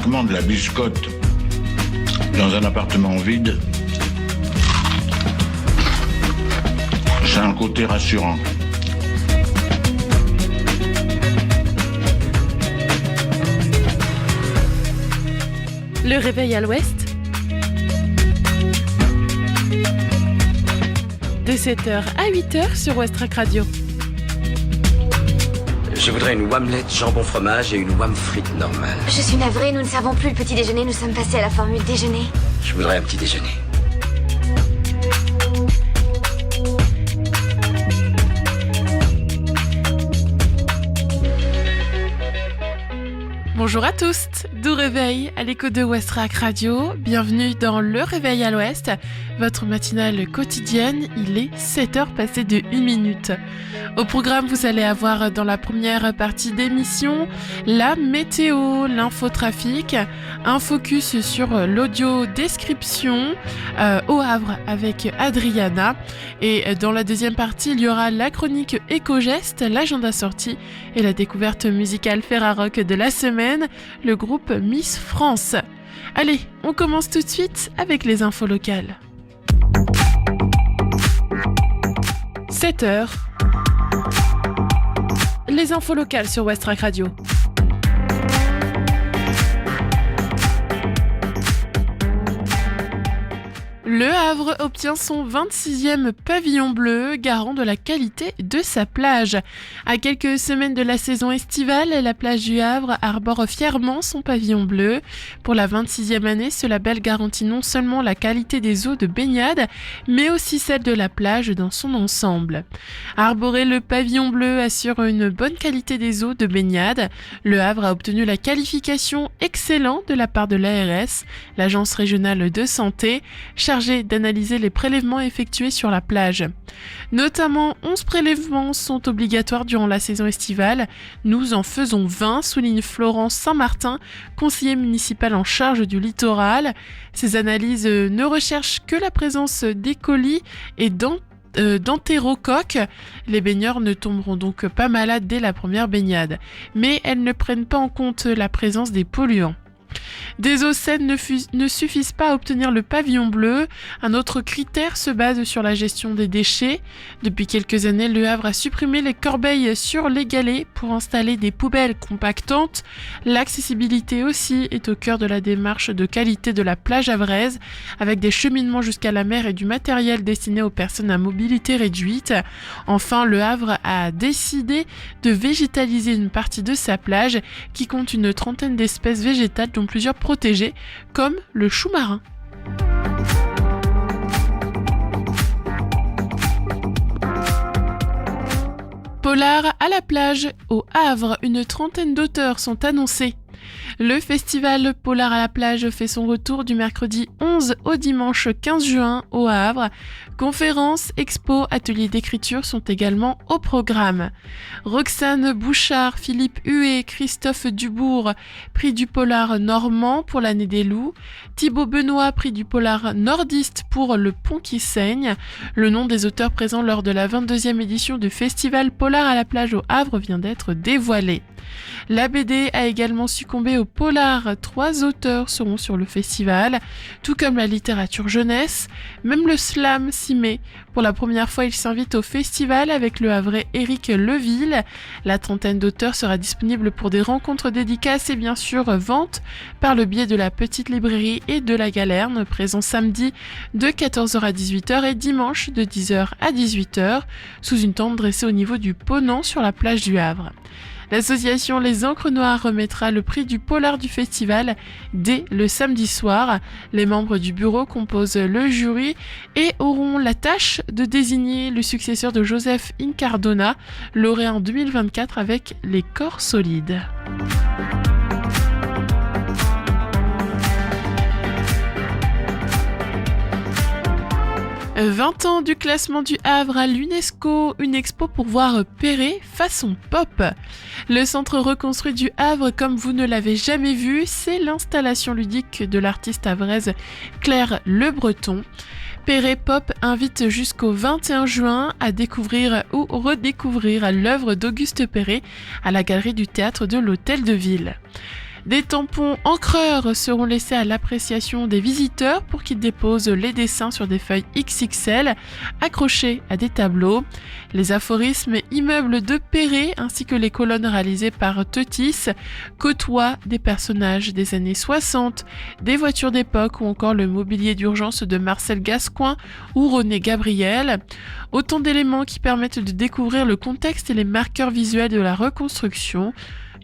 craquement de la biscotte dans un appartement vide, c'est un côté rassurant. Le réveil à l'ouest, de 7h à 8h sur Westrack Radio. Je voudrais une omelette jambon fromage et une wham frite normale. Je suis navrée, nous ne servons plus le petit déjeuner, nous sommes passés à la formule déjeuner. Je voudrais un petit déjeuner. Bonjour à tous, doux réveil à l'écoute de Westrack Radio, bienvenue dans Le Réveil à l'Ouest, votre matinale quotidienne, il est 7h passées de 1 minute. Au programme, vous allez avoir dans la première partie d'émission la météo, l'infotrafic, un focus sur l'audio-description au Havre avec Adriana. Et dans la deuxième partie, il y aura la chronique Éco-Geste, l'agenda sortie et la découverte musicale Ferrarock de la semaine, le groupe Miss France. Allez, on commence tout de suite avec les infos locales. 7h. Les infos locales sur Westrack Radio. Le Havre obtient son 26e pavillon bleu, garant de la qualité de sa plage. À quelques semaines de la saison estivale, la plage du Havre arbore fièrement son pavillon bleu. Pour la 26e année, ce label garantit non seulement la qualité des eaux de baignade, mais aussi celle de la plage dans son ensemble. Arborer le pavillon bleu assure une bonne qualité des eaux de baignade. Le Havre a obtenu la qualification excellent de la part de l'ARS, l'Agence régionale de santé, chargée d'analyser les prélèvements effectués sur la plage. Notamment, 11 prélèvements sont obligatoires durant la saison estivale. Nous en faisons 20, souligne Florence Saint-Martin, conseiller municipal en charge du littoral. Ces analyses ne recherchent que la présence d'E. coli et d'entérocoques. Les baigneurs ne tomberont donc pas malades dès la première baignade, mais elles ne prennent pas en compte la présence des polluants. Des eaux saines ne suffisent pas à obtenir le pavillon bleu. Un autre critère se base sur la gestion des déchets. Depuis quelques années, Le Havre a supprimé les corbeilles sur les galets pour installer des poubelles compactantes. L'accessibilité aussi est au cœur de la démarche de qualité de la plage havraise, avec des cheminements jusqu'à la mer et du matériel destiné aux personnes à mobilité réduite. Enfin, Le Havre a décidé de végétaliser une partie de sa plage qui compte une trentaine d'espèces végétales, dont plusieurs protégées, comme le chou marin. Polar à la plage, au Havre, une trentaine d'auteurs sont annoncés. Le festival Polar à la plage fait son retour du mercredi 11 au dimanche 15 juin au Havre. Conférences, expos, ateliers d'écriture sont également au programme. Roxane Bouchard, Philippe Huet, Christophe Dubourg, prix du Polar normand pour l'année des loups. Thibaut Benoît, prix du Polar nordiste pour Le Pont qui saigne. Le nom des auteurs présents lors de la 22e édition du festival Polar à la plage au Havre vient d'être dévoilé. La BD a également succombé au polar. 3 auteurs seront sur le festival, tout comme la littérature jeunesse. Même le slam s'y met. Pour la première fois, il s'invite au festival avec le Havrais Éric Leville. La trentaine d'auteurs sera disponible pour des rencontres dédicaces et bien sûr vente par le biais de la petite librairie et de la Galerne, présent samedi de 14h à 18h et dimanche de 10h à 18h, sous une tente dressée au niveau du Ponant sur la plage du Havre. L'association Les Encres Noires remettra le prix du polar du festival dès le samedi soir. Les membres du bureau composent le jury et auront la tâche de désigner le successeur de Joseph Incardona, lauréat en 2024 avec Les Corps solides. 20 ans du classement du Havre à l'UNESCO, une expo pour voir Perret façon pop. Le centre reconstruit du Havre comme vous ne l'avez jamais vu, c'est l'installation ludique de l'artiste havraise Claire Le Breton. Perret Pop invite jusqu'au 21 juin à découvrir ou redécouvrir l'œuvre d'Auguste Perret à la galerie du théâtre de l'Hôtel de Ville. Des tampons encreurs seront laissés à l'appréciation des visiteurs pour qu'ils déposent les dessins sur des feuilles XXL accrochées à des tableaux. Les aphorismes immeubles de Perret ainsi que les colonnes réalisées par Teutis côtoient des personnages des années 60, des voitures d'époque ou encore le mobilier d'urgence de Marcel Gascoigne ou René Gabriel. Autant d'éléments qui permettent de découvrir le contexte et les marqueurs visuels de la reconstruction.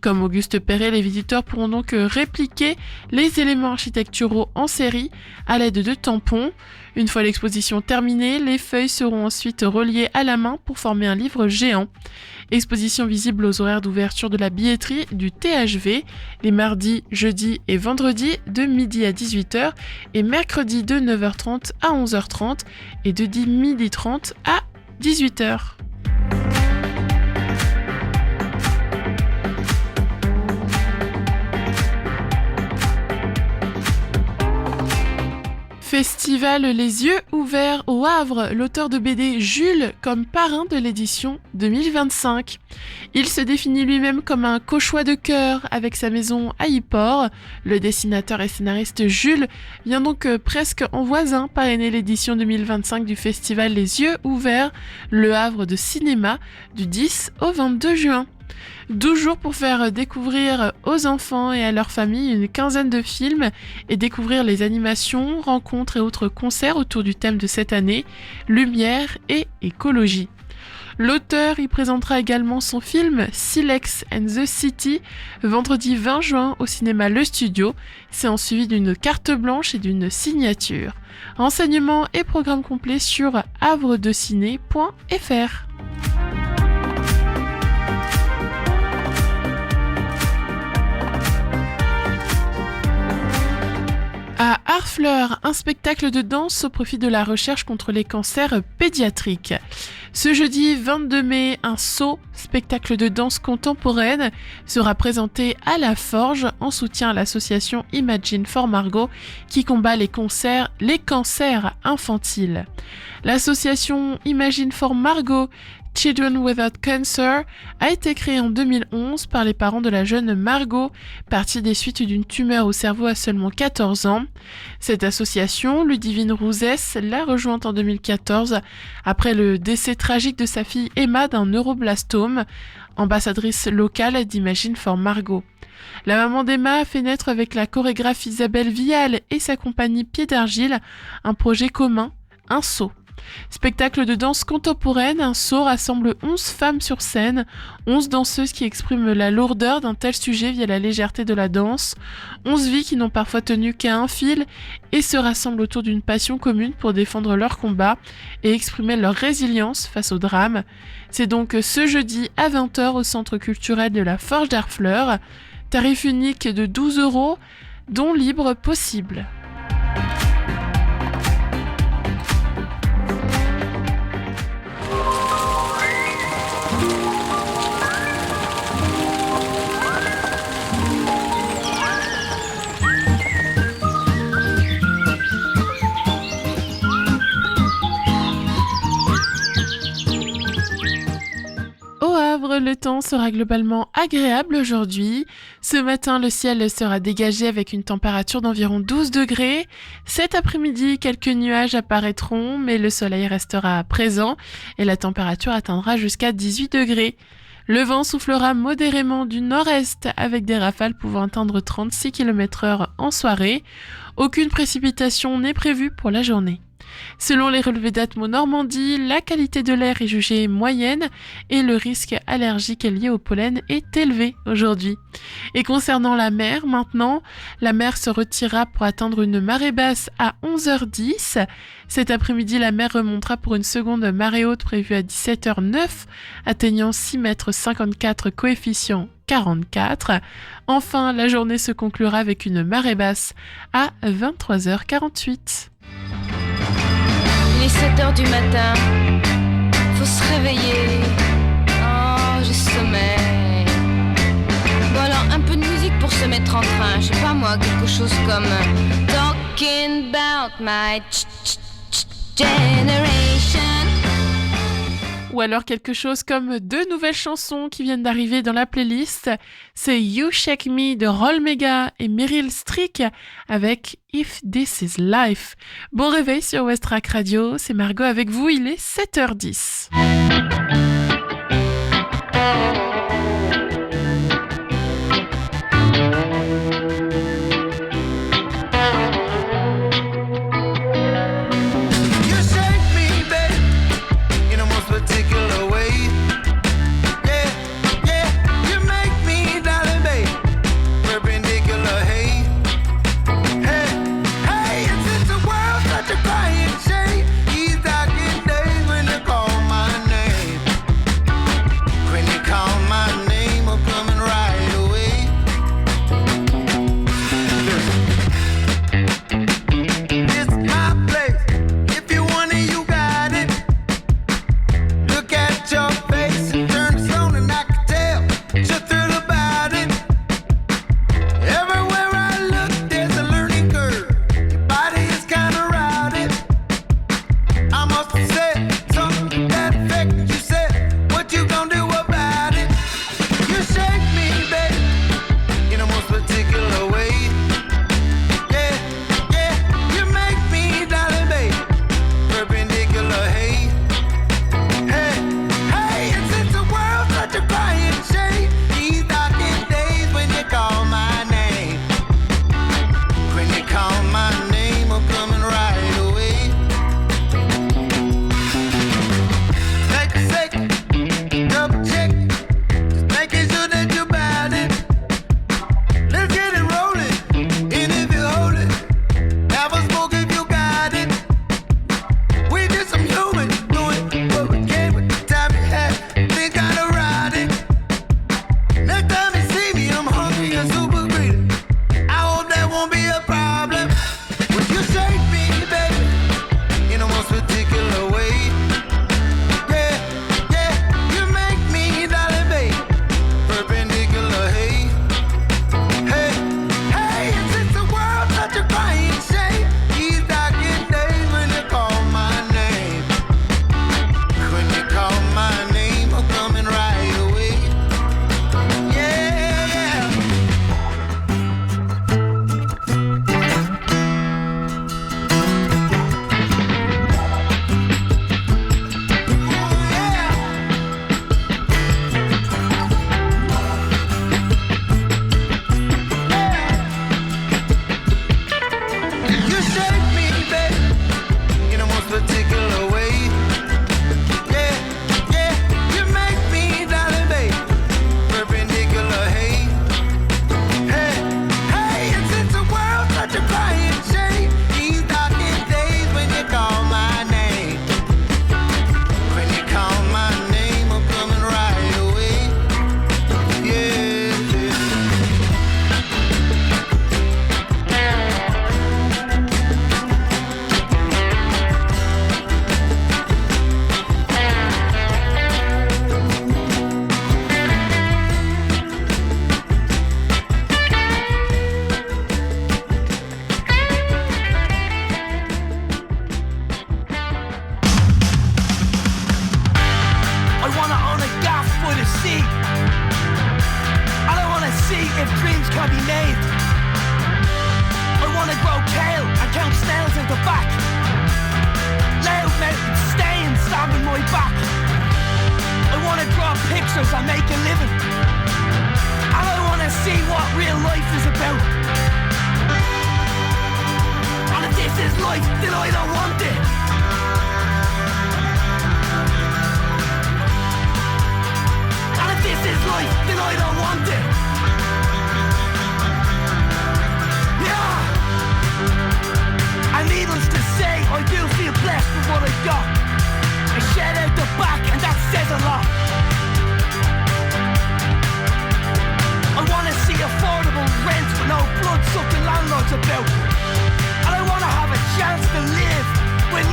Comme Auguste Perret, les visiteurs pourront donc répliquer les éléments architecturaux en série à l'aide de tampons. Une fois l'exposition terminée, les feuilles seront ensuite reliées à la main pour former un livre géant. Exposition visible aux horaires d'ouverture de la billetterie du THV, les mardis, jeudis et vendredis de midi à 18h et mercredi de 9h30 à 11h30 et de 12h30 à 18h. Festival Les Yeux Ouverts au Havre, l'auteur de BD Jules comme parrain de l'édition 2025. Il se définit lui-même comme un cauchois de cœur avec sa maison à Yport. Le dessinateur et scénariste Jules vient donc presque en voisin parrainer l'édition 2025 du festival Les Yeux Ouverts, Le Havre de cinéma, du 10 au 22 juin. 12 jours pour faire découvrir aux enfants et à leurs familles une quinzaine de films et découvrir les animations, rencontres et autres concerts autour du thème de cette année, lumière et écologie. L'auteur y présentera également son film Silex and the City, vendredi 20 juin au cinéma Le Studio, séance suivie d'une carte blanche et d'une signature. Renseignements et programmes complets sur havredeciné.fr. À Harfleur, un spectacle de danse au profit de la recherche contre les cancers pédiatriques. Ce jeudi 22 mai, un saut, spectacle de danse contemporaine, sera présenté à La Forge en soutien à l'association Imagine for Margot qui combat les cancers infantiles. L'association Imagine for Margot Children Without Cancer a été créée en 2011 par les parents de la jeune Margot, partie des suites d'une tumeur au cerveau à seulement 14 ans. Cette association, Ludivine Rouzès, l'a rejointe en 2014 après le décès tragique de sa fille Emma d'un neuroblastome, ambassadrice locale d'Imagine for Margot. La maman d'Emma a fait naître avec la chorégraphe Isabelle Vial et sa compagnie Pied d'Argile un projet commun, un saut. Spectacle de danse contemporaine, un saut rassemble 11 femmes sur scène, 11 danseuses qui expriment la lourdeur d'un tel sujet via la légèreté de la danse, 11 vies qui n'ont parfois tenu qu'à un fil et se rassemblent autour d'une passion commune pour défendre leur combat et exprimer leur résilience face au drame. C'est donc ce jeudi à 20h au centre culturel de la Forge d'Harfleur, tarif unique de 12 €, dont libre possible. Le temps sera globalement agréable aujourd'hui. Ce matin, le ciel sera dégagé avec une température d'environ 12 degrés. Cet après-midi, quelques nuages apparaîtront, mais le soleil restera présent et la température atteindra jusqu'à 18 degrés. Le vent soufflera modérément du nord-est avec des rafales pouvant atteindre 36 km/h en soirée. Aucune précipitation n'est prévue pour la journée. Selon les relevés d'Atmo Normandie, la qualité de l'air est jugée moyenne et le risque allergique lié au pollen est élevé aujourd'hui. Et concernant la mer maintenant, la mer se retirera pour atteindre une marée basse à 11h10. Cet après-midi, la mer remontera pour une seconde marée haute prévue à 17h09, atteignant 6,54 m coefficient 44. Enfin, la journée se conclura avec une marée basse à 23h48. Il est 7h du matin, faut se réveiller. Oh, j'ai sommeil. Bon alors, un peu de musique pour se mettre en train. Je sais pas moi, quelque chose comme Talking about my generation. ou alors quelque chose comme 2 nouvelles chansons qui viennent d'arriver dans la playlist. C'est You Shake Me de Roll Mega et Meryl Streep avec If This Is Life. Bon réveil sur Westrack Radio, c'est Margot avec vous, il est 7h10. about. And I wanna have a chance to live with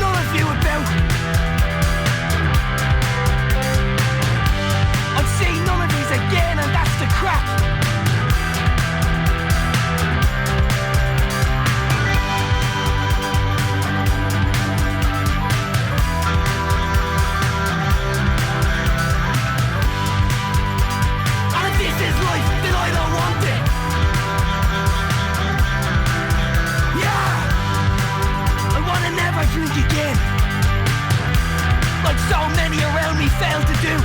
beginning again. Like so many around me failed to do.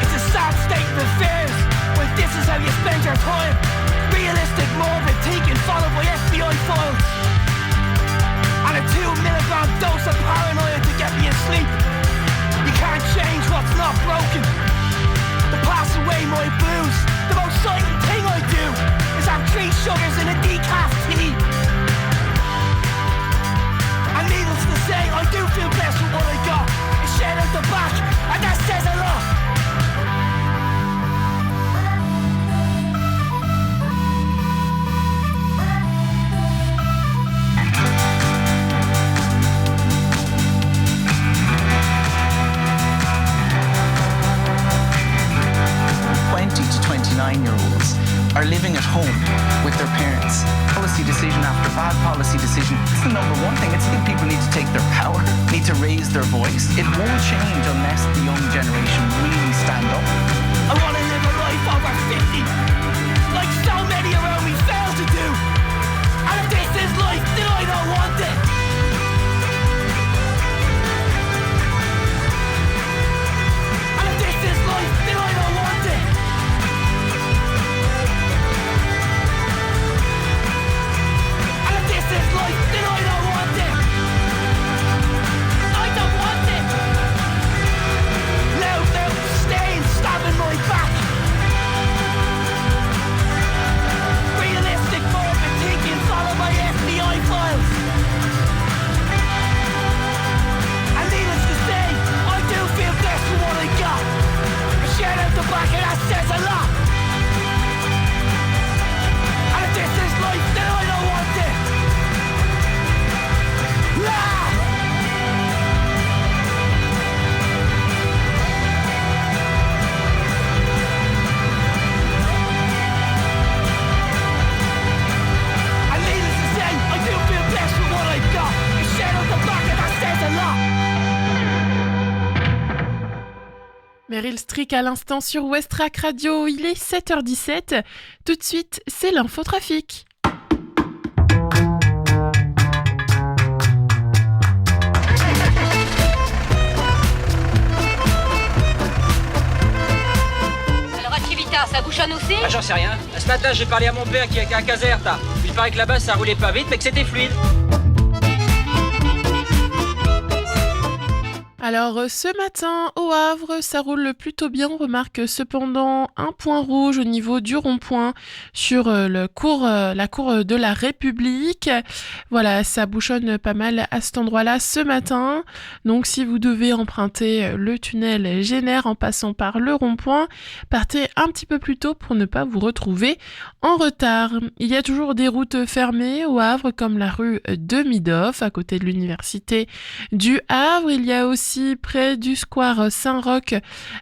It's a sad state of affairs when this is how you spend your time. Realistic morbid thinking followed by FBI files. And a 2 milligram dose of paranoia to get me asleep. You can't change what's not broken. To pass away my blues, the most silent thing I do is have 3 sugars in a decaf tea. And needless to say, I do feel blessed with what I got. It's shed out the back, and that says a lot. 9-year-olds are living at home with their parents. Policy decision after bad policy decision. It's the number one thing. It's the thing people need to take their power, need to raise their voice. It won't change unless the young generation really stand up. I want to live a life over 50, like so many around me fail to do. And if this is life, then I don't want it. And if this is life, then I don't want it. This is life, then I don't want it. I don't want it. Loud mouth stains stabbing my back. Realistic morbid thinking followed by FBI files. And needless to say, I do feel blessed with what I got. A shout out the back and that says a lot. And if this is life, then I don't want it. Meryl Streep à l'instant sur Westrack Radio, il est 7h17. Tout de suite, c'est l'infotrafic. Alors à Civita, ça bouchonne aussi ? Ah, j'en sais rien. Ce matin, j'ai parlé à mon père qui est à Caserta. Il paraît que là-bas, ça roulait pas vite, mais que c'était fluide. Alors ce matin au Havre, ça roule plutôt bien. On remarque cependant un point rouge au niveau du rond-point sur la cour de la République. Voilà, ça bouchonne pas mal à cet endroit-là ce matin. Donc si vous devez emprunter le tunnel Génère en passant par le rond-point, partez un petit peu plus tôt pour ne pas vous retrouver en retard. Il y a toujours des routes fermées au Havre comme la rue de Midoff à côté de l'université du Havre. Il y a aussi près du square Saint-Roch,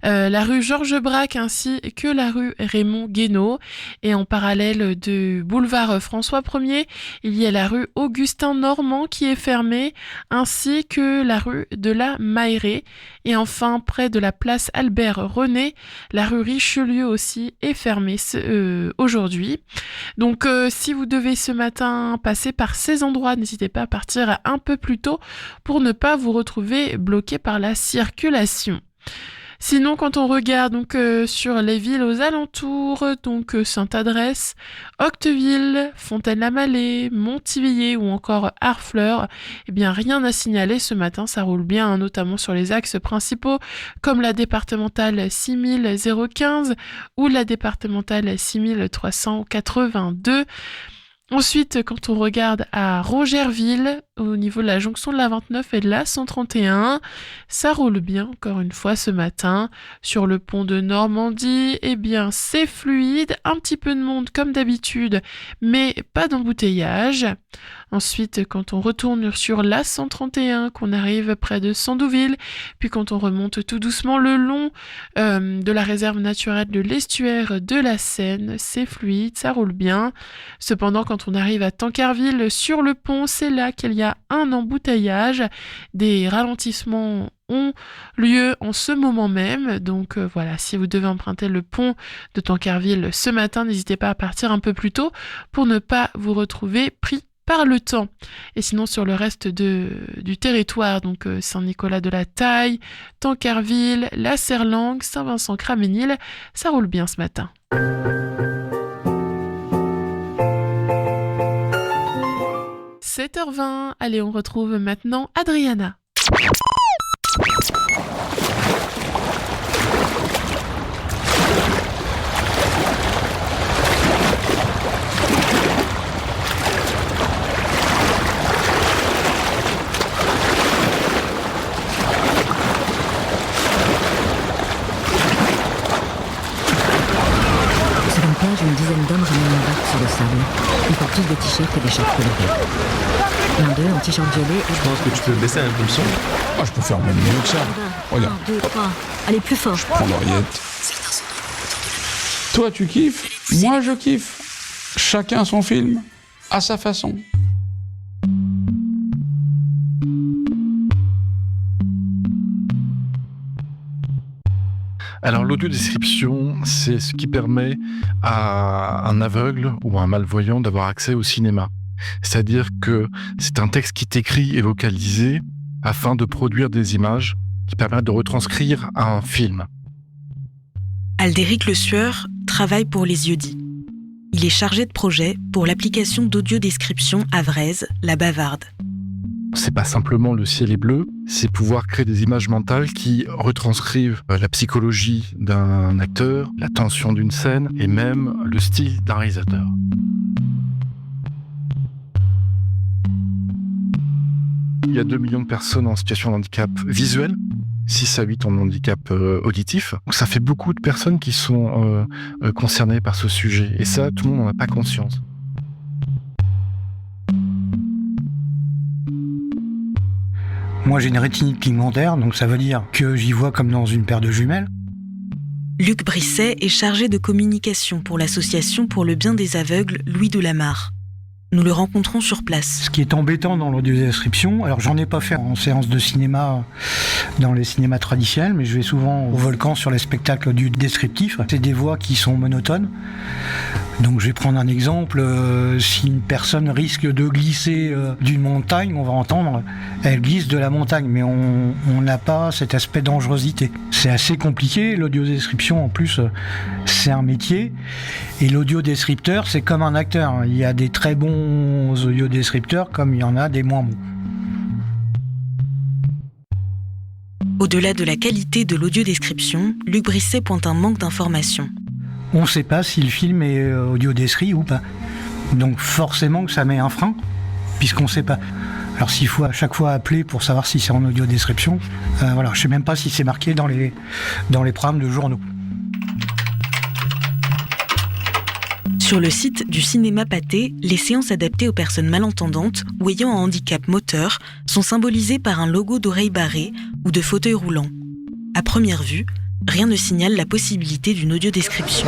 la rue Georges Braque ainsi que la rue Raymond Guénaud. Et en parallèle du boulevard François 1er, il y a la rue Augustin Normand qui est fermée, ainsi que la rue de la Mailleraie. Et enfin, près de la place Albert René, la rue Richelieu aussi est fermée aujourd'hui. Donc si vous devez ce matin passer par ces endroits, n'hésitez pas à partir un peu plus tôt pour ne pas vous retrouver bloqué par la circulation. Sinon, quand on regarde donc sur les villes aux alentours, donc Sainte-Adresse, Octeville, Fontaine-la-Mallée, Montivilliers ou encore Harfleur, eh bien rien à signaler ce matin, ça roule bien, hein, notamment sur les axes principaux comme la départementale 6015 ou la départementale 6382. Ensuite, quand on regarde à Rogerville, au niveau de la jonction de la 29 et de la 131, ça roule bien, encore une fois, ce matin. Sur le pont de Normandie, eh bien, c'est fluide, un petit peu de monde comme d'habitude, mais pas d'embouteillage. Ensuite, quand on retourne sur la 131, qu'on arrive près de Sandouville, puis quand on remonte tout doucement le long de la réserve naturelle de l'estuaire de la Seine, c'est fluide, ça roule bien. Cependant, quand on arrive à Tancarville, sur le pont, c'est là qu'il y a un embouteillage. Des ralentissements ont lieu en ce moment même. Donc voilà, si vous devez emprunter le pont de Tancarville ce matin, n'hésitez pas à partir un peu plus tôt pour ne pas vous retrouver pris par le temps. Et sinon, sur le reste du territoire, donc Saint-Nicolas-de-la-Taille, Tancarville, La Serlangue, Saint-Vincent-Craménil, ça roule bien ce matin. 7h20, allez, on retrouve maintenant Adriana. Sur une plage, une dizaine d'hommes ramènent une barque sur le sable. Ils portent tous des t-shirts et des shorts colorés. L'un d'eux, en t-shirt violet... Je pense que tu peux baisser un peu le son. Ah, je peux faire même mieux que ça. Regarde. 1, 2, 3. Allez, plus fort. Je prends l'oreillette. Toi, tu kiffes. Moi, je kiffe. Chacun son film, à sa façon. Alors l'audiodescription, c'est ce qui permet à un aveugle ou à un malvoyant d'avoir accès au cinéma. C'est-à-dire que c'est un texte qui est écrit et vocalisé afin de produire des images qui permettent de retranscrire un film. Aldéric Le Sueur travaille pour Les Yeux-Dits. Il est chargé de projet pour l'application d'audiodescription Avraise, la Bavarde. C'est pas simplement le ciel est bleu, c'est pouvoir créer des images mentales qui retranscrivent la psychologie d'un acteur, la tension d'une scène et même le style d'un réalisateur. Il y a 2 millions de personnes en situation de handicap visuel, 6 à 8 en handicap auditif. Donc ça fait beaucoup de personnes qui sont concernées par ce sujet. Et ça, tout le monde n'en a pas conscience. Moi, j'ai une rétinite pigmentaire, donc ça veut dire que j'y vois comme dans une paire de jumelles. Luc Brisset est chargé de communication pour l'association pour le bien des aveugles Louis Delamarre. Nous le rencontrons sur place. Ce qui est embêtant dans l'audiodescription, alors j'en ai pas fait en séance de cinéma dans les cinémas traditionnels, mais je vais souvent au Volcan sur les spectacles audio-descriptifs. C'est des voix qui sont monotones. Donc je vais prendre un exemple, si une personne risque de glisser d'une montagne, on va entendre elle glisse de la montagne, mais on n'a pas cet aspect dangerosité. C'est assez compliqué, l'audiodescription en plus c'est un métier, et l'audiodescripteur c'est comme un acteur, il y a des très bons audiodescripteurs comme il y en a des moins bons. Au-delà de la qualité de l'audiodescription, Luc Brisset pointe un manque d'informations. On ne sait pas si le film est audio-descrit ou pas. Donc forcément que ça met un frein, puisqu'on ne sait pas. Alors s'il faut à chaque fois appeler pour savoir si c'est en audio-description, voilà, je ne sais même pas si c'est marqué dans les programmes de journaux. Sur le site du cinéma Pathé, les séances adaptées aux personnes malentendantes ou ayant un handicap moteur sont symbolisées par un logo d'oreilles barrées ou de fauteuil roulant. À première vue, rien ne signale la possibilité d'une audiodescription.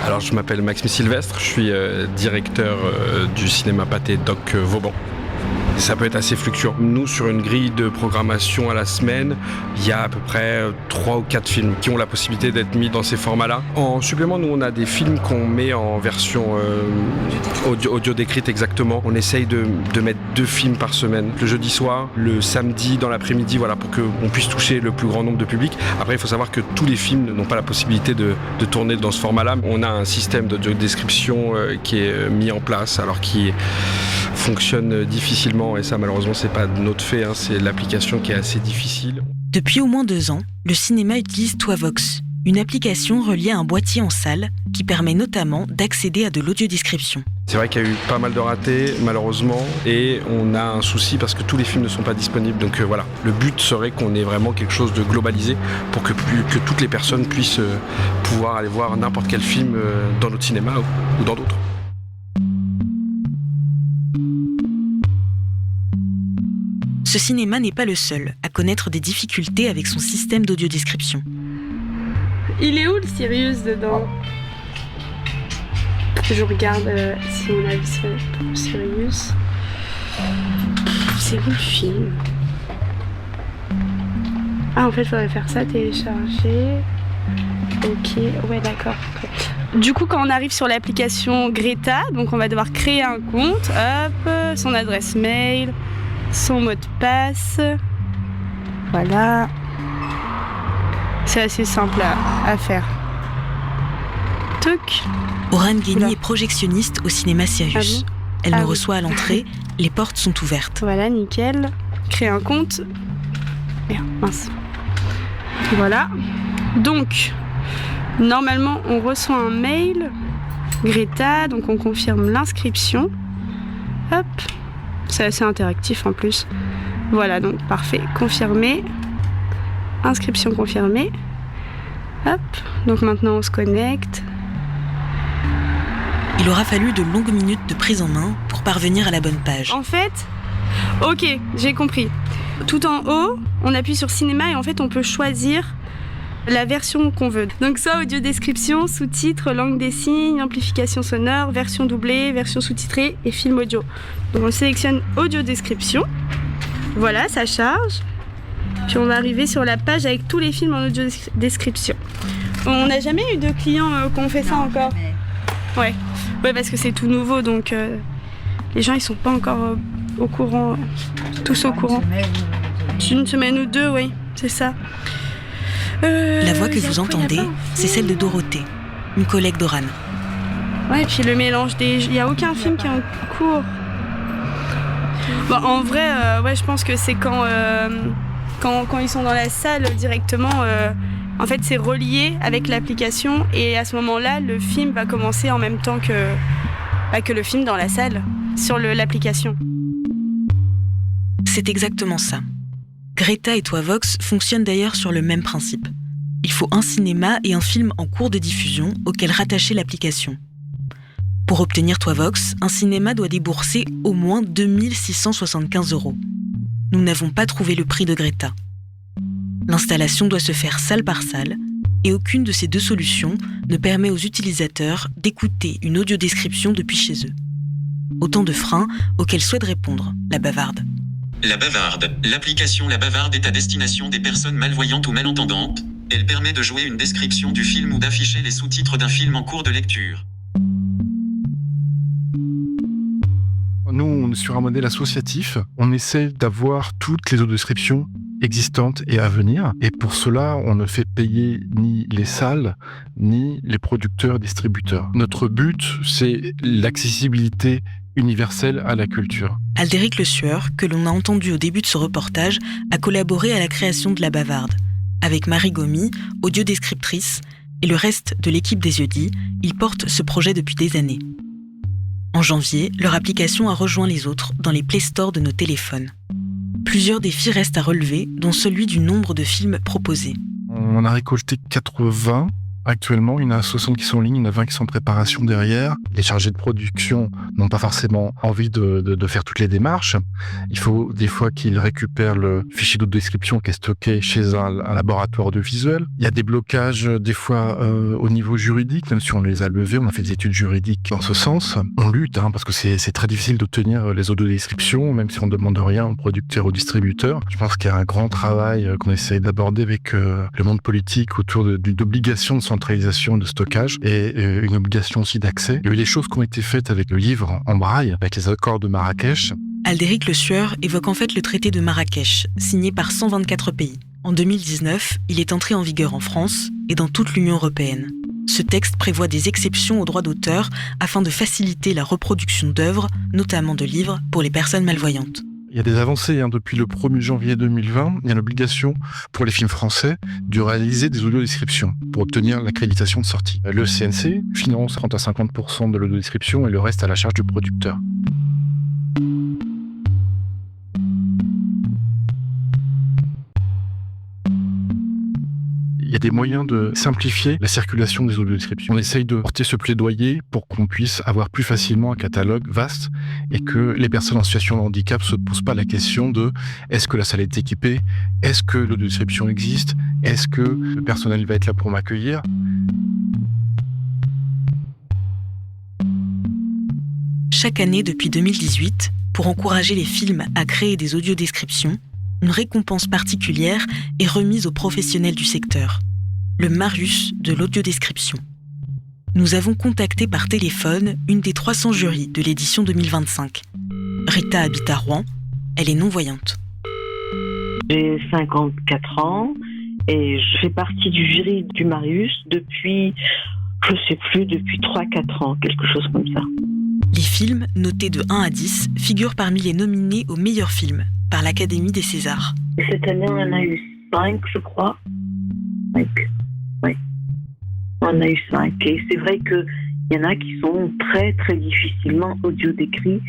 Alors je m'appelle Maxime Sylvestre, je suis directeur du cinéma Pathé Doc Vauban. Ça peut être assez fluctuant. Nous, sur une grille de programmation à la semaine, il y a à peu près 3 ou 4 films qui ont la possibilité d'être mis dans ces formats-là. En supplément, nous, on a des films qu'on met en version audio décrite exactement. On essaye de mettre 2 films par semaine, le jeudi soir, le samedi dans l'après-midi, voilà, pour qu'on puisse toucher le plus grand nombre de public. Après, il faut savoir que tous les films n'ont pas la possibilité de tourner dans ce format-là. On a un système d'audio description qui est mis en place, alors qui fonctionne difficilement, et ça malheureusement c'est pas de notre fait, c'est l'application qui est assez difficile. Depuis au moins 2 ans, le cinéma utilise Toivox, une application reliée à un boîtier en salle qui permet notamment d'accéder à de l'audiodescription. C'est vrai qu'il y a eu pas mal de ratés malheureusement, et on a un souci parce que tous les films ne sont pas disponibles, donc voilà, le but serait qu'on ait vraiment quelque chose de globalisé pour que toutes les personnes puissent pouvoir aller voir n'importe quel film dans notre cinéma ou dans d'autres. Ce cinéma n'est pas le seul à connaître des difficultés avec son système d'audiodescription. Il est où le Sirius dedans ? Je regarde si on a vu le Sirius. C'est où le film ? Ah, en fait, il faudrait faire ça, télécharger. Ok, ouais, d'accord. Du coup, quand on arrive sur l'application Greta, donc on va devoir créer un compte, hop, son adresse mail, son mot de passe. Voilà. C'est assez simple à faire. Toc. Oran Guény est projectionniste au cinéma Sirius. Ah bon ? Elle nous reçoit à l'entrée, les portes sont ouvertes. Voilà, nickel. Créer un compte. Merde, mince. Voilà. Donc, normalement, on reçoit un mail. Greta, donc on confirme l'inscription. Hop. C'est assez interactif en plus. Voilà, donc parfait. Confirmé. Inscription confirmée. Hop. Donc maintenant, on se connecte. Il aura fallu de longues minutes de prise en main pour parvenir à la bonne page. En fait, ok, j'ai compris. Tout en haut, on appuie sur cinéma et en fait, on peut choisir la version qu'on veut. Donc soit audio description, sous-titres, langue des signes, amplification sonore, version doublée, version sous-titrée et film audio. Donc on sélectionne audio description. Voilà, ça charge. Puis on va arriver sur la page avec tous les films en audio description. On n'a jamais eu de clients qui ont fait ça encore. Ouais, parce que c'est tout nouveau, donc les gens ils sont pas encore au courant, tous au courant. Une semaine ou deux, oui, c'est ça. La voix que vous entendez, c'est celle de Dorothée, une collègue d'Oran. Ouais, et puis le mélange il y a aucun film qui est en cours. Bon, en vrai, ouais, je pense que c'est quand ils sont dans la salle directement. En fait, c'est relié avec l'application et à ce moment-là, le film va commencer en même temps que le film dans la salle, sur l'application. C'est exactement ça. Greta et Toivox fonctionnent d'ailleurs sur le même principe. Il faut un cinéma et un film en cours de diffusion auquel rattacher l'application. Pour obtenir Toivox, un cinéma doit débourser au moins 2675 €. Nous n'avons pas trouvé le prix de Greta. L'installation doit se faire salle par salle et aucune de ces deux solutions ne permet aux utilisateurs d'écouter une audiodescription depuis chez eux. Autant de freins auxquels souhaite répondre la Bavarde. La Bavarde. L'application La Bavarde est à destination des personnes malvoyantes ou malentendantes. Elle permet de jouer une description du film ou d'afficher les sous-titres d'un film en cours de lecture. Nous, on est sur un modèle associatif. On essaie d'avoir toutes les audiodescriptions existantes et à venir. Et pour cela, on ne fait payer ni les salles, ni les producteurs et distributeurs. Notre but, c'est l'accessibilité universelle à la culture. Aldéric Le Sueur, que l'on a entendu au début de ce reportage, a collaboré à la création de La Bavarde. Avec Marie Gomy, audiodescriptrice, et le reste de l'équipe des Yeux-Dits, ils portent ce projet depuis des années. En janvier, leur application a rejoint les autres dans les Play Store de nos téléphones. Plusieurs défis restent à relever, dont celui du nombre de films proposés. On a récolté 80 actuellement, il y en a 60 qui sont en ligne, il y en a 20 qui sont en préparation derrière. Les chargés de production n'ont pas forcément envie de faire toutes les démarches. Il faut des fois qu'ils récupèrent le fichier d'audio-description qui est stocké chez un laboratoire audiovisuel. Il y a des blocages des fois au niveau juridique, même si on les a levés, on a fait des études juridiques dans ce sens. On lutte parce que c'est très difficile d'obtenir les audio-descriptions, même si on ne demande rien aux producteurs ou aux distributeurs. Je pense qu'il y a un grand travail qu'on essaie d'aborder avec le monde politique autour d'une obligation de centralisation de stockage et une obligation aussi d'accès. Il y a eu des choses qui ont été faites avec le livre en braille, avec les accords de Marrakech. Aldéric Le Sueur évoque en fait le traité de Marrakech, signé par 124 pays. En 2019, il est entré en vigueur en France et dans toute l'Union européenne. Ce texte prévoit des exceptions aux droits d'auteur afin de faciliter la reproduction d'œuvres, notamment de livres, pour les personnes malvoyantes. Il y a des avancées. Depuis le 1er janvier 2020, il y a l'obligation pour les films français de réaliser des audiodescriptions pour obtenir l'accréditation de sortie. Le CNC finance 30 à 50% de l'audiodescription et le reste à la charge du producteur. Il y a des moyens de simplifier la circulation des audiodescriptions. On essaye de porter ce plaidoyer pour qu'on puisse avoir plus facilement un catalogue vaste et que les personnes en situation de handicap ne se posent pas la question de est-ce que la salle est équipée, est-ce que l'audiodescription existe, est-ce que le personnel va être là pour m'accueillir. Chaque année depuis 2018, pour encourager les films à créer des audiodescriptions, une récompense particulière est remise aux professionnels du secteur, le Marius de l'audiodescription. nous avons contacté par téléphone une des 300 jurys de l'édition 2025. Rita habite à Rouen, elle est non-voyante. J'ai 54 ans et je fais partie du jury du Marius depuis 3-4 ans, quelque chose comme ça. Les films, notés de 1 à 10, figurent parmi les nominés aux meilleurs films par l'Académie des Césars. Cette année, on en a eu 5, je crois. 5, oui. On a eu 5. Et c'est vrai qu'il y en a qui sont très, très difficilement audio-décrits.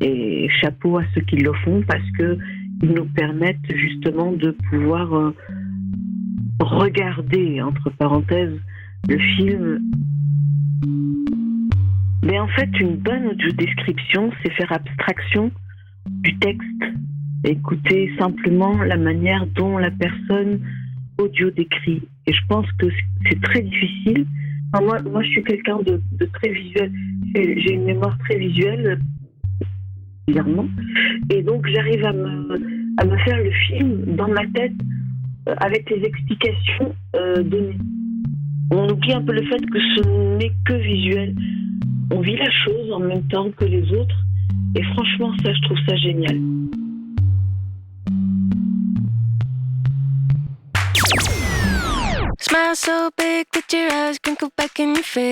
Et chapeau à ceux qui le font parce qu'ils nous permettent justement de pouvoir regarder, entre parenthèses, le film. Mais en fait, une bonne audio-description, c'est faire abstraction du texte. Écouter simplement la manière dont la personne audio-décrit. Et je pense que c'est très difficile. Enfin, moi, je suis quelqu'un de très visuel. J'ai une mémoire très visuelle, bizarrement. Et donc, j'arrive à me faire le film dans ma tête avec les explications données. On oublie un peu le fait que ce n'est que visuel. On vit la chose en même temps que les autres. Et franchement, ça, je trouve ça génial. Smile so big that your eyes crinkle back in your face.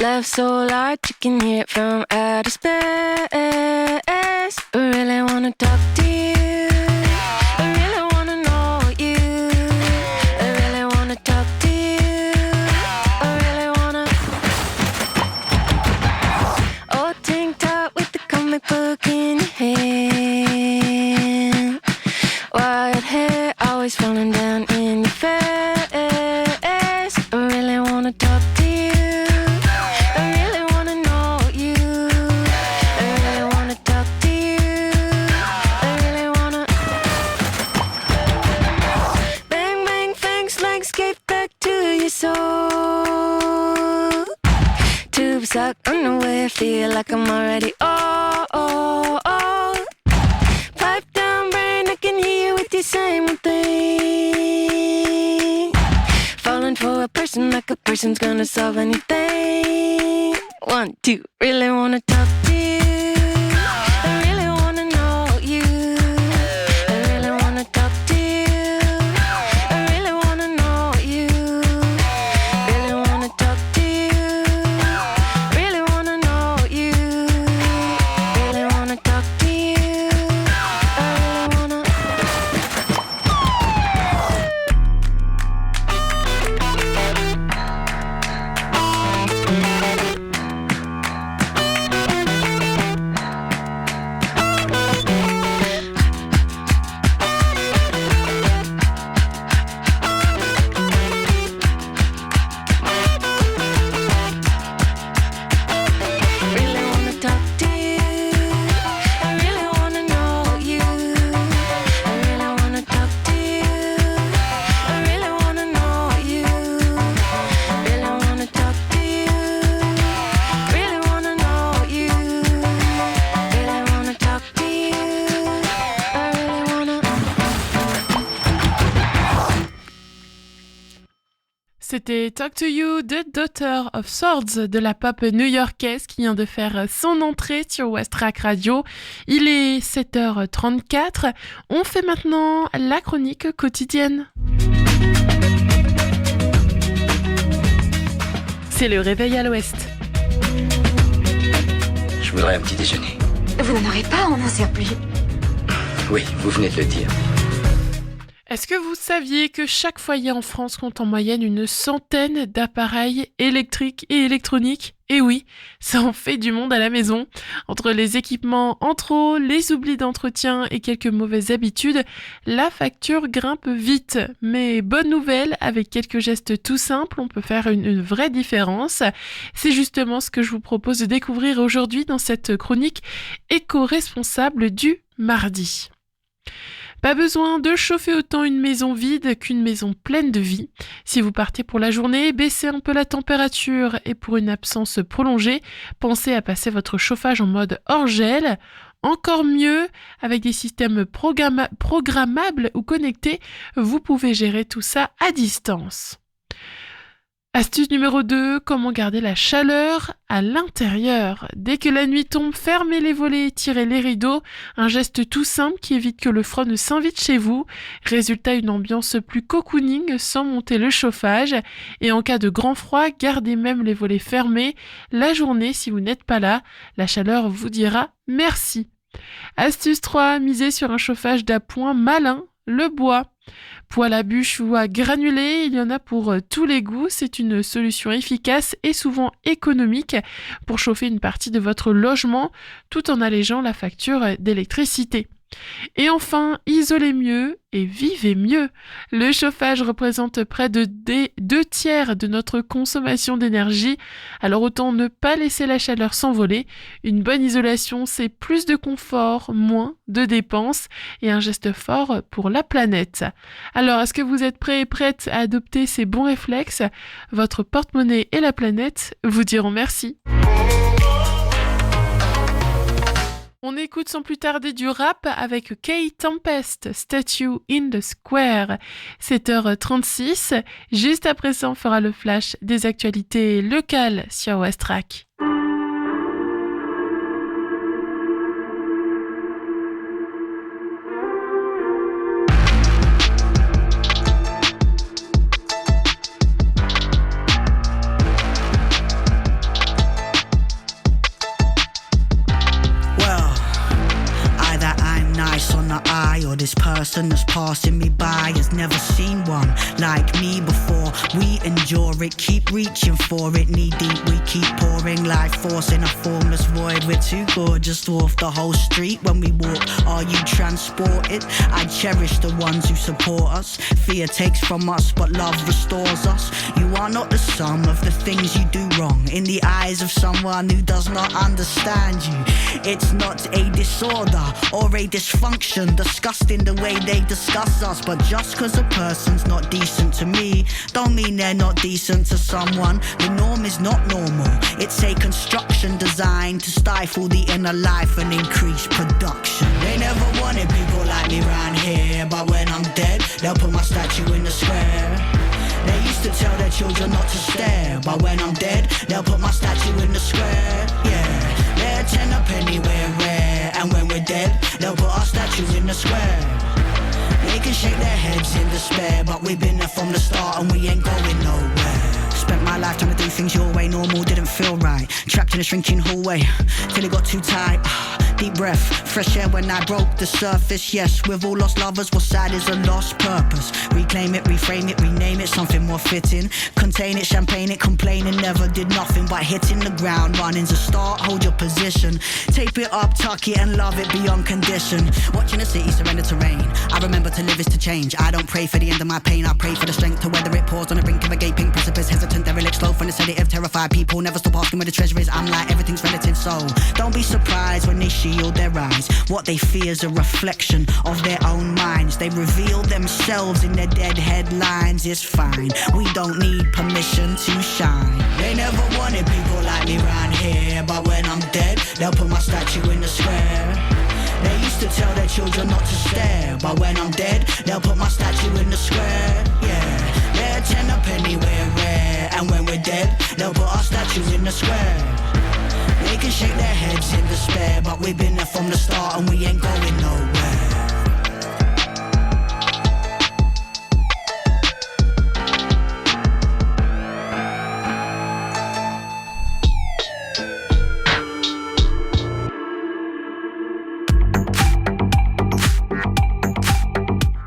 Love so large you can hear it from outer space. I really wanna talk to you. I really wanna know you. I really wanna talk to you. I really wanna. Old tank top with the comic book in your hand. Wild hair always falling down in your face. I really wanna talk to you. I really wanna know you. I really wanna talk to you. I really wanna. Bang bang fangs like skate back to your soul. Tube sock underwear, feel like I'm already old. Pipe down brain, I can hear you with your same thing. Falling for a person like a person's gonna solve anything. 1, 2, really wanna talk to you. I really wanna know you. I really wanna talk to you. I really wanna know you. Really wanna talk to you. Really wanna know you. Really wanna talk to you. I really wanna. Really wanna talk to you. I really wanna know you. I really wanna talk to you. I really wanna know you. Really wanna talk to you. Really wanna know you. Really wanna talk to you. I really wanna. C'était Talk to You de Daughter of Swords de la pop new-yorkaise qui vient de faire son entrée sur West Track Radio. Il est 7h34. On fait maintenant la chronique quotidienne. C'est le réveil à l'ouest. Je voudrais un petit déjeuner. Vous n'en aurez pas, on n'en sert plus. Oui, vous venez de le dire. Est-ce que vous saviez que chaque foyer en France compte en moyenne une centaine d'appareils électriques et électroniques ? Et oui, ça en fait du monde à la maison. Entre les équipements en trop, les oublis d'entretien et quelques mauvaises habitudes, la facture grimpe vite. Mais bonne nouvelle, avec quelques gestes tout simples, on peut faire une vraie différence. C'est justement ce que je vous propose de découvrir aujourd'hui dans cette chronique éco-responsable du mardi. Pas besoin de chauffer autant une maison vide qu'une maison pleine de vie. Si vous partez pour la journée, baissez un peu la température et pour une absence prolongée, pensez à passer votre chauffage en mode hors gel. Encore mieux, avec des systèmes programmables ou connectés, vous pouvez gérer tout ça à distance. Astuce numéro 2, comment garder la chaleur à l'intérieur. Dès que la nuit tombe, fermez les volets, tirez les rideaux. Un geste tout simple qui évite que le froid ne s'invite chez vous. Résultat, une ambiance plus cocooning sans monter le chauffage. Et en cas de grand froid, gardez même les volets fermés. La journée, si vous n'êtes pas là, la chaleur vous dira merci. Astuce 3, misez sur un chauffage d'appoint malin, le bois. Poêle à bûche ou à granulés, il y en a pour tous les goûts. C'est une solution efficace et souvent économique pour chauffer une partie de votre logement tout en allégeant la facture d'électricité. Et enfin, isolez mieux et vivez mieux. Le chauffage représente près de 2/3 de notre consommation d'énergie, alors autant ne pas laisser la chaleur s'envoler. Une bonne isolation, c'est plus de confort, moins de dépenses et un geste fort pour la planète. Alors, est-ce que vous êtes prêts et prêtes à adopter ces bons réflexes ? Votre porte-monnaie et la planète vous diront merci. On écoute sans plus tarder du rap avec Kay Tempest, Statue in the Square. 7h36, juste après ça on fera le flash des actualités locales sur Westrack. Or this person that's passing me by has never seen one like me before. We endure it, keep reaching for it. Knee deep, we keep pouring life force in a formless void. We're too gorgeous to off the whole street when we walk. Are you transported? I cherish the ones who support us. Fear takes from us, but love restores us. You are not the sum of the things you do wrong. In the eyes of someone who does not understand you, it's not a disorder or a dysfunction. Disgusting the way they discuss us. But just cause a person's not decent to me don't mean they're not decent to someone. The norm is not normal. It's a construction designed to stifle the inner life and increase production. They never wanted people like me round here, but when I'm dead, they'll put my statue in the square. They used to tell their children not to stare, but when I'm dead, they'll put my statue in the square. Yeah, they're 10 a penny, we're rare. And when we're dead, they'll put our statues in the square. They can shake their heads in despair, but we've been there from the start and we ain't going nowhere. Spent my life trying to do things your way, normal didn't feel right. Trapped in a shrinking hallway, till it got too tight. Deep breath, fresh air when I broke the surface. Yes, we've all lost lovers, what's sad is a lost purpose. Reclaim it, reframe it, rename it, something more fitting. Contain it, champagne it, complaining never did nothing but hitting the ground. Running's a start, hold your position. Tape it up, tuck it and love it beyond condition. Watching the city surrender to rain. I remember to live is to change. I don't pray for the end of my pain, I pray for the strength to weather it. Pause on the brink of a gaping precipice. Hesitant, derelict, slow from the sedative. Terrified people never stop asking where the treasure is. I'm like, everything's relative, so don't be surprised when they shield their eyes. What they fear is a reflection of their own minds. They reveal themselves in their dead headlines. It's fine, we don't need permission to shine. They never wanted people like me round here, but when I'm dead, they'll put my statue in the square. They used to tell their children not to stare, but when I'm dead, they'll put my statue in the square. Yeah, they're 10 a penny, we're rare. And when we're dead, they'll put our statues in the square. They can shake their heads in despair, but we've been there from the start and we ain't going nowhere.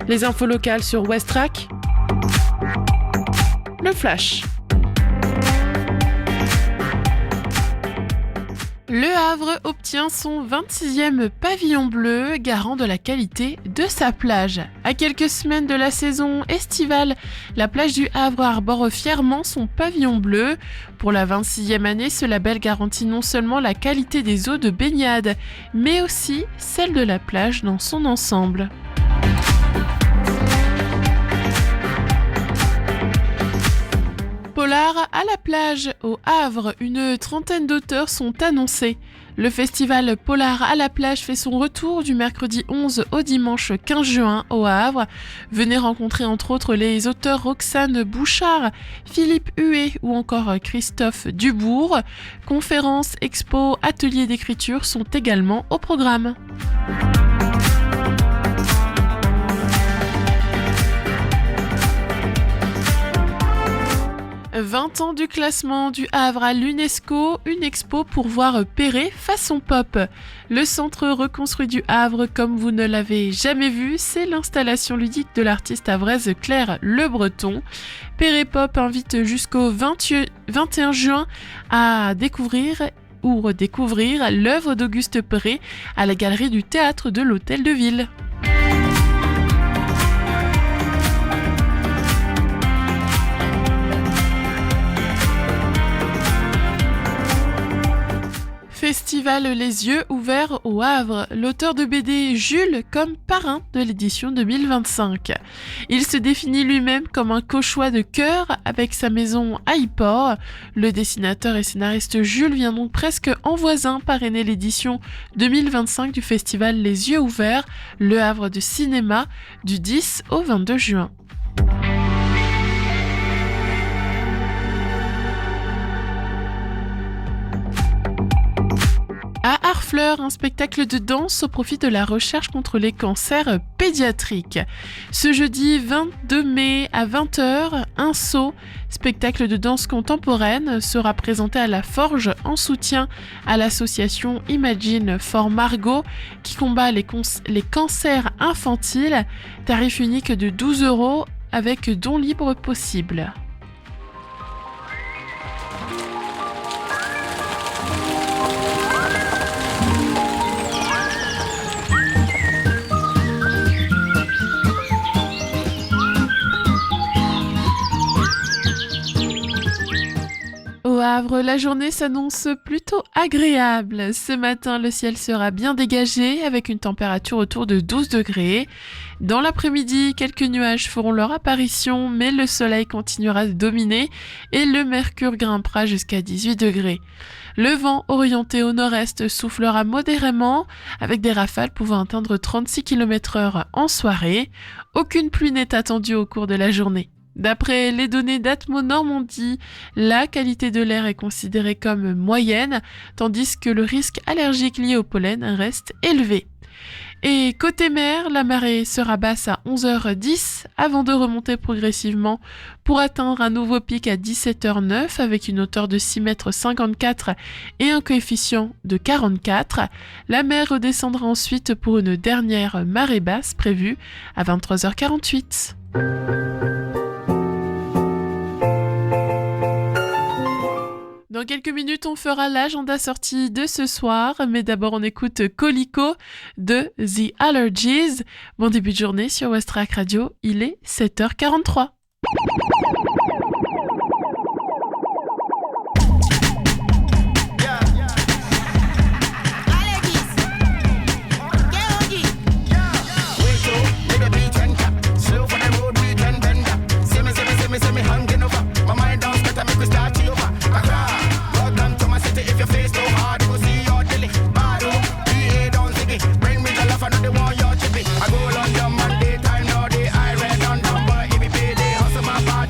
Les infos locales sur Westrack. Le flash. Le Havre obtient son 26e pavillon bleu, garant de la qualité de sa plage. À quelques semaines de la saison estivale, la plage du Havre arbore fièrement son pavillon bleu. Pour la 26e année, ce label garantit non seulement la qualité des eaux de baignade, mais aussi celle de la plage dans son ensemble. Polar à la plage au Havre, une trentaine d'auteurs sont annoncés. Le festival Polar à la plage fait son retour du mercredi 11 au dimanche 15 juin au Havre. Venez rencontrer entre autres les auteurs Roxane Bouchard, Philippe Huet ou encore Christophe Dubourg. Conférences, expos, ateliers d'écriture sont également au programme. 20 ans du classement du Havre à l'UNESCO, une expo pour voir Perret façon pop. Le centre reconstruit du Havre comme vous ne l'avez jamais vu, c'est l'installation ludique de l'artiste havraise Claire Le Breton. Perret Pop invite jusqu'au 21 juin à découvrir ou redécouvrir l'œuvre d'Auguste Perret à la galerie du théâtre de l'Hôtel de Ville. Festival Les Yeux Ouverts au Havre, l'auteur de BD Jules comme parrain de l'édition 2025. Il se définit lui-même comme un cauchois de cœur avec sa maison à Yport. Le dessinateur et scénariste Jules vient donc presque en voisin parrainer l'édition 2025 du festival Les Yeux Ouverts, Le Havre de cinéma, du 10 au 22 juin. À Harfleur, un spectacle de danse au profit de la recherche contre les cancers pédiatriques. Ce jeudi 22 mai à 20h, un saut, spectacle de danse contemporaine, sera présenté à la Forge en soutien à l'association Imagine for Margot qui combat les cancers infantiles. Tarif unique de 12 € avec don libre possible. Au Havre, la journée s'annonce plutôt agréable. Ce matin, le ciel sera bien dégagé avec une température autour de 12 degrés. Dans l'après-midi, quelques nuages feront leur apparition, mais le soleil continuera de dominer et le mercure grimpera jusqu'à 18 degrés. Le vent orienté au nord-est soufflera modérément avec des rafales pouvant atteindre 36 km/h en soirée. Aucune pluie n'est attendue au cours de la journée. D'après les données d'Atmo Normandie, la qualité de l'air est considérée comme moyenne, tandis que le risque allergique lié au pollen reste élevé. Et côté mer, la marée sera basse à 11h10 avant de remonter progressivement pour atteindre un nouveau pic à 17h09 avec une hauteur de 6,54 m et un coefficient de 44. La mer redescendra ensuite pour une dernière marée basse prévue à 23h48. Dans quelques minutes, on fera l'agenda sortie de ce soir, mais d'abord on écoute Colico de The Allergies. Bon début de journée sur Westrack Radio, il est 7h43. I go London Monday time, now they I read on number. If you pay, they hustle my bar.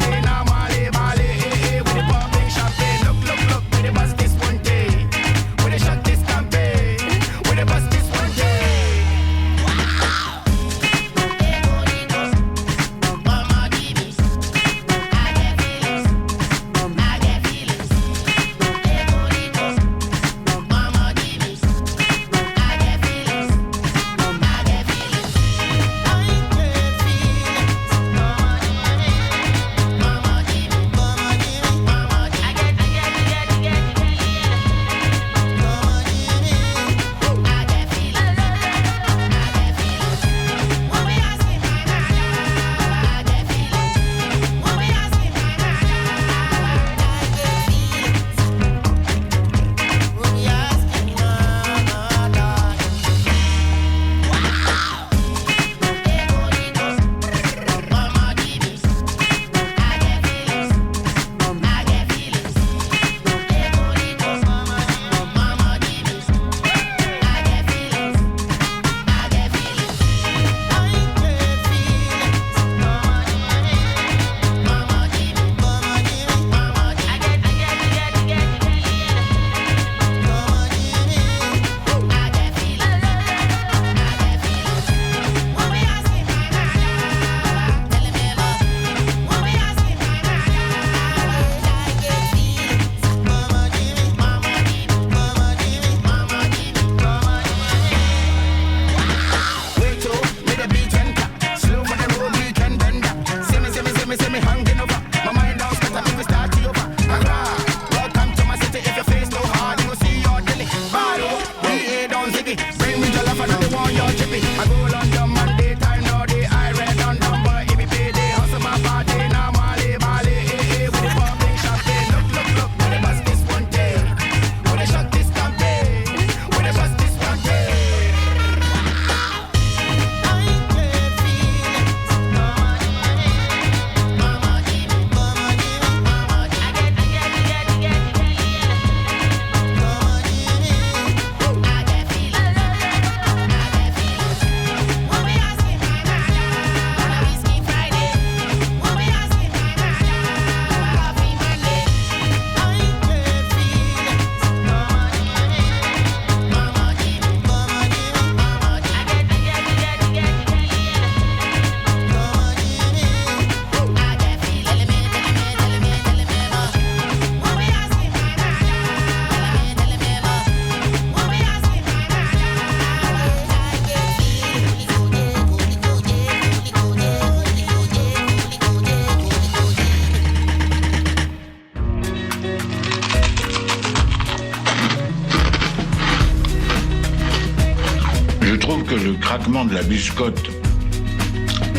Je trouve que le craquement de la biscotte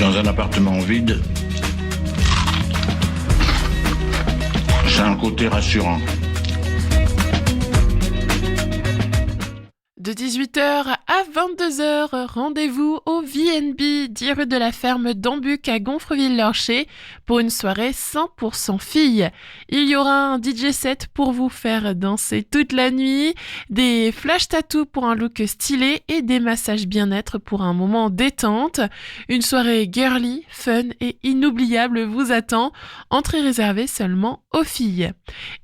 dans un appartement vide, c'est un côté rassurant. De 18h à 22h, rendez-vous au VNB, 10 rue de la Ferme d'Ambuc à Gonfreville-Lorcher pour une soirée 100% filles. Il y aura un DJ set pour vous faire danser toute la nuit, des flash tattoos pour un look stylé et des massages bien-être pour un moment détente. Une soirée girly, fun et inoubliable vous attend. Entrée réservée seulement aux filles.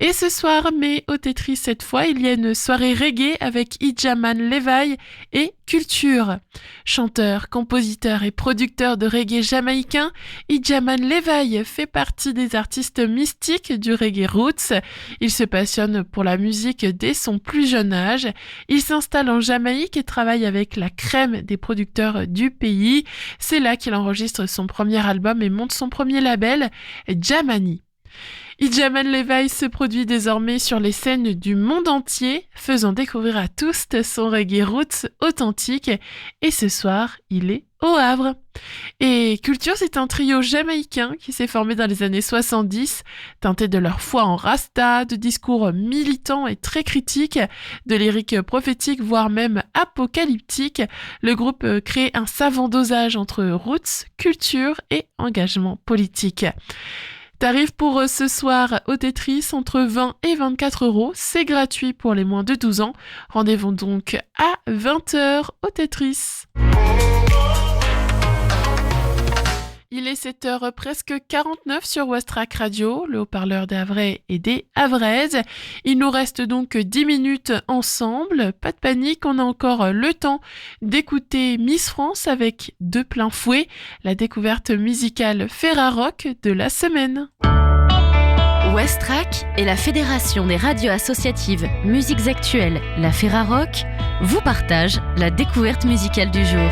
Et ce soir, mais au Tetris cette fois, il y a une soirée reggae avec Idjaman Levi et Culture. Chanteur, compositeur et producteur de reggae jamaïcain, Idjaman Levi fait partie des artistes mystiques du reggae roots. Il se passionne pour la musique dès son plus jeune âge. Il s'installe en Jamaïque et travaille avec la crème des producteurs du pays. C'est là qu'il enregistre son premier album et monte son premier label, Jamani. Idjaman Levi se produit désormais sur les scènes du monde entier, faisant découvrir à tous son reggae roots authentique. Et ce soir, il est au Havre. Et Culture, c'est un trio jamaïcain qui s'est formé dans les années 70, teinté de leur foi en Rasta, de discours militants et très critiques, de lyriques prophétiques, voire même apocalyptiques. Le groupe crée un savant dosage entre roots, culture et engagement politique. Tarif pour ce soir au Tetris, entre 20 et 24 €. C'est gratuit pour les moins de 12 ans. Rendez-vous donc à 20h au Tetris. Il est 7h presque 49 sur Westrack Radio, le haut-parleur des Havrais et des Havraises. Il nous reste donc 10 minutes ensemble. Pas de panique, on a encore le temps d'écouter Miss France avec De plein fouet, la découverte musicale Ferrarock de la semaine. Westrack et la Fédération des radios associatives Musiques Actuelles, la Ferrarock, vous partagent la découverte musicale du jour.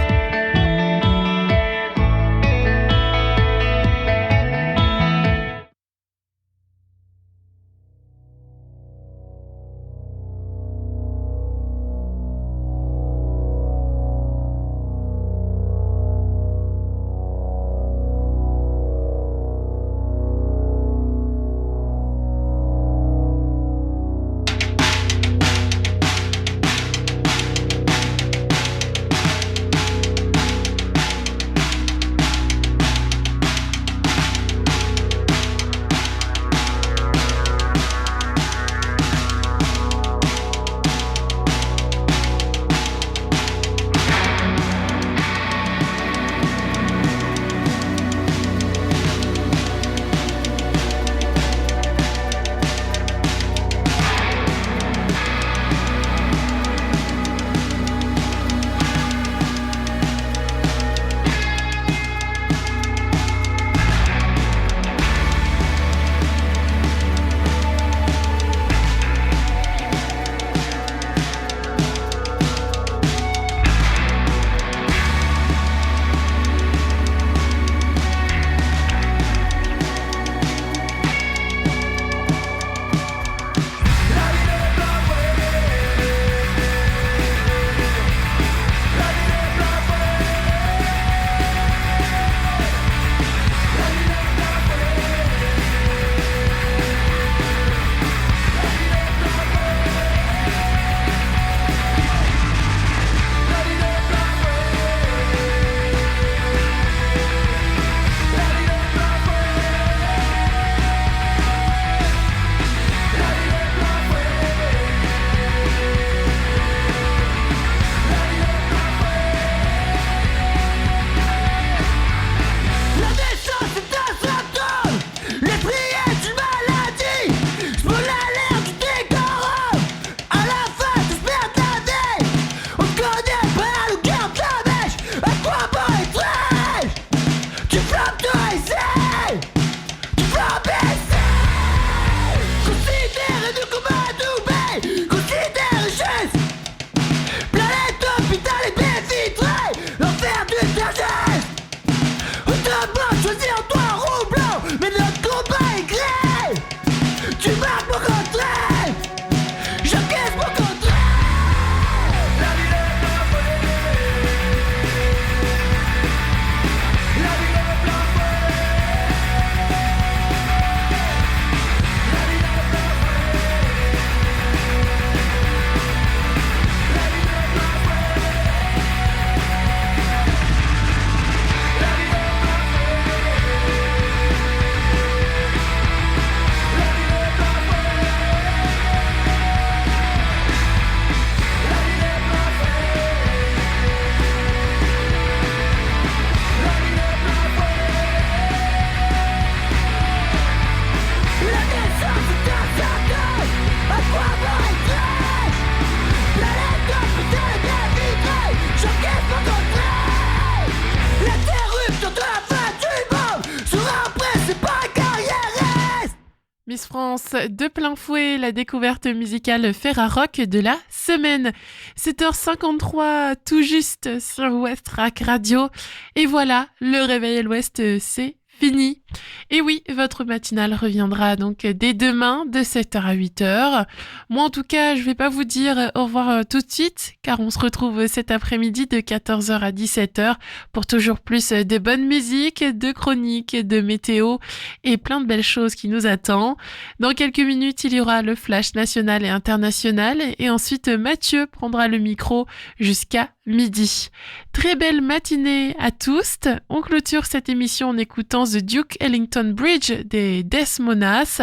France, de plein fouet la découverte musicale Ferrarock de la semaine. 7h53 tout juste sur Westrack Radio. Et voilà, le réveil à l'Ouest, c'est fini. Et oui, votre matinale reviendra donc dès demain de 7h à 8h. Moi en tout cas, je vais pas vous dire au revoir tout de suite, car on se retrouve cet après-midi de 14h à 17h pour toujours plus de bonne musique, de chroniques, de météo et plein de belles choses qui nous attendent. Dans quelques minutes, il y aura le flash national et international et ensuite Mathieu prendra le micro jusqu'à midi. Très belle matinée à tous. On clôture cette émission en écoutant The Duke Ellington Bridge des Desmonas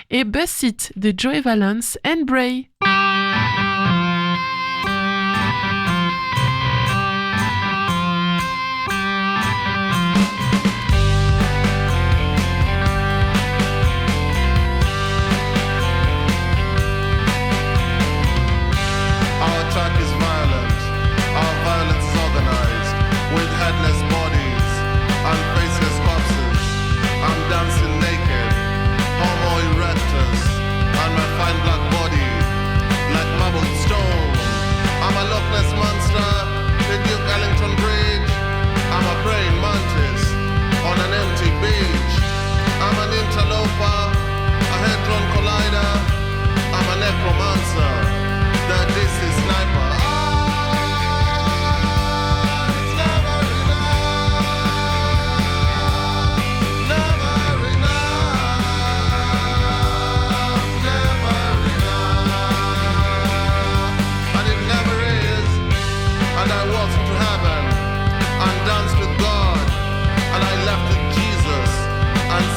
et Bus It de Joey Valence and Bray. Our attack is violent, our violence is organized, with headless bodies and faceless corpses. I'm dancing naked, homo erectus, and my fine black body, like marbled stone. I'm a Loch Ness monster, the Duke Ellington Bridge. I'm a praying mantis on an empty beach. I'm an interloper, a head-drawn collider. I'm a necromancer, the DC sniper.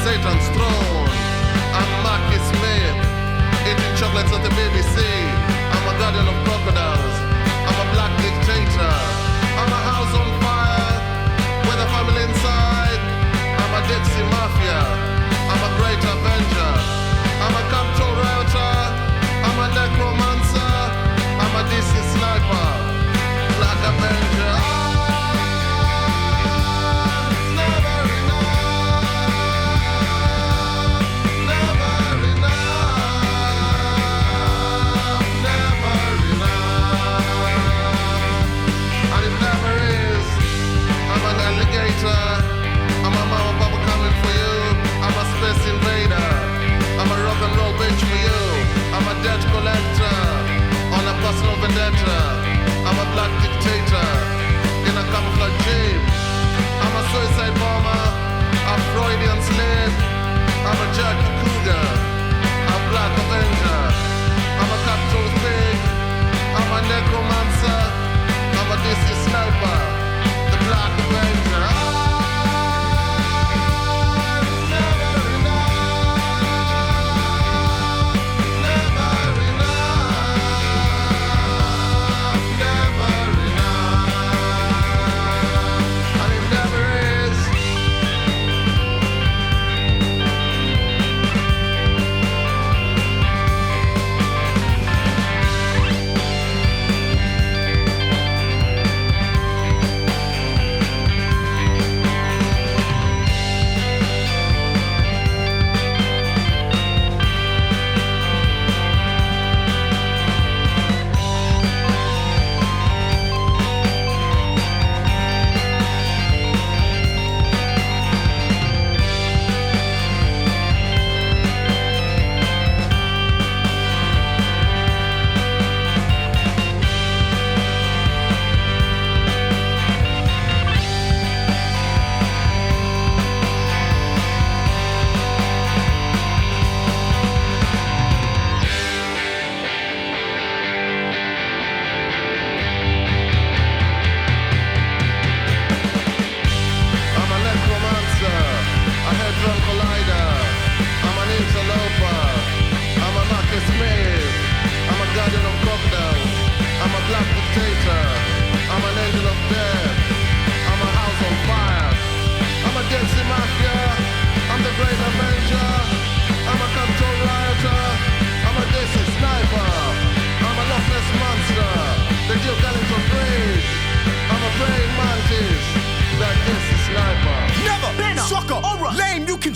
Satan's throne. I'm Marcus Smith, eating chocolates at the BBC. I'm a guardian of crocodiles. I'm a black dictator. I'm a house on fire with a family inside. I'm a Dixie Mafia. I'm a great avenger. I'm a capital router. I'm a necromancer. I'm a DC sniper. Black Avenger.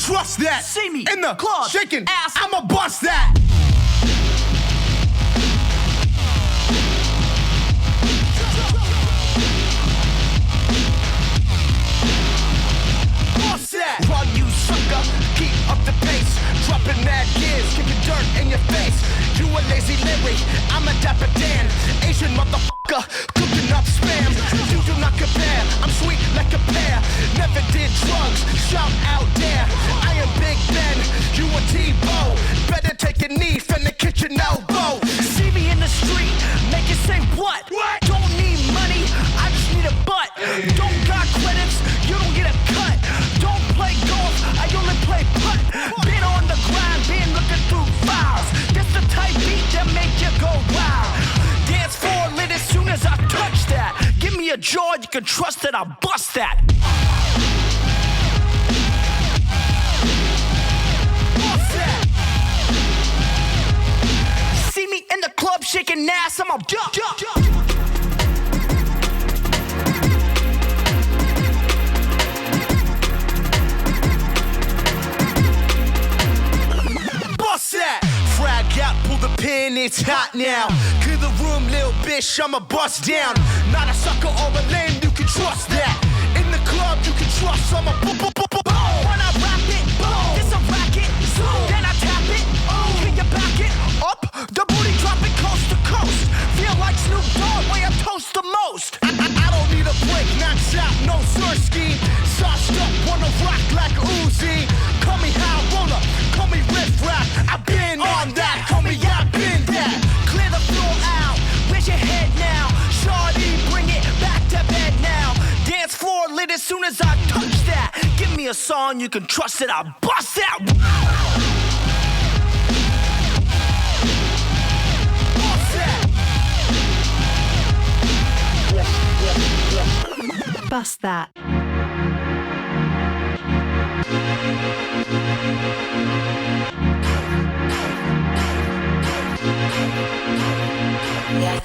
trust that. See me in the club, shaking ass, I'ma bust that. Run, you sucker, keep up the pace. Dropping mad gears, kicking dirt in your face. You a lazy Larry, I'm a Dapper Dan. Asian motherfucker, cooking up spam. You do not compare, I'm sweet like a pear. Never did drugs, shout out there. I am Big Ben, you a T-Bow. Better take a knee from the kitchen elbow. See me in the street, make it say what? Don't need money, I just need a butt. Don't got credits, you don't get a cut. Don't play golf, I only play putt. Been on the grind, been looking through files. This the type beat that make you go wild. Dance floor lit as soon as I touch that. Give me a jaw, you can trust that I'll bust that. Bust that. See me in the club shaking ass, I'm a jump. Frag out, pull the pin, it's hot now. Clear the room, little bitch, I'ma bust down. Not a sucker or a lame, you can trust that. In the club, you can trust, I'ma boom. When I rap it, boom, it's a racket. Then I tap it, can you back it up? The booty drop it coast to coast. Feel like Snoop Dogg, way I toast the most. I don't need a break, knocks out, no Sirski. Sauced up, wanna rock like Uzi. Call me high roller, call me riff rap. I've been on that, call me I've been that. Clear the floor out, where's your head now? Shawty, bring it back to bed now. Dance floor lit as soon as I touch that. Give me a song you can trust it, I'll bust that. Bust that. Yeah,